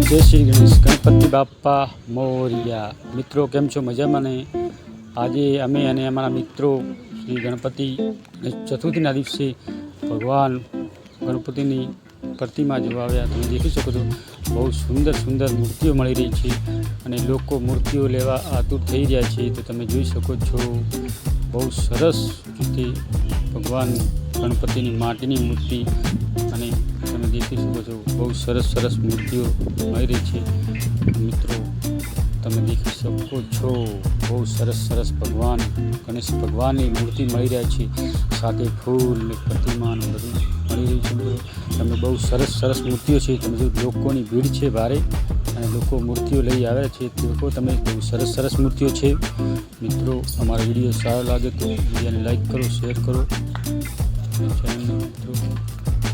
जय श्री गणेश गणपति बाप्पा मोरिया। मित्रों केम छो मजामां ने? आजे अमे अने अमारा मित्रों श्री गणपति चतुर्थीना दिवसे भगवान गणपतिनी प्रतिमा जोवा आव्या। तमे देखी शको छो बहुत सुंदर सुंदर मूर्तिओ मळी रही छे अने लोको मूर्तिओ लेवा आतुर थई रह्या छे। तो तमे जोई शको छो बहुत सरस रीते भगवान गणपतिनी माटीनी मूर्ति अने तमे देखी शको छो बहुत सरस सरस मूर्तिओ मळी रही छे। मित्रों तमे देखी शको छो बहुत सरस सरस भगवान गणेश भगवाननी मूर्ति मळी रही छे, साथे फूल ने प्रतिमा ने बधुं मळी रह्युं छे। मित्रों तमे बहुत सरस सरस मूर्तिओ छे। तमे जो लोकोनी भीड़ छे भारे अने लोको मूर्तिओ लई आव्या छे। देखो तमे बहुत सरस सरस मूर्तिओ छे। मित्रों अमारो विडियो सारो लागे तो विडियोने लाइक करो, शेर करो, चैनल मित्रों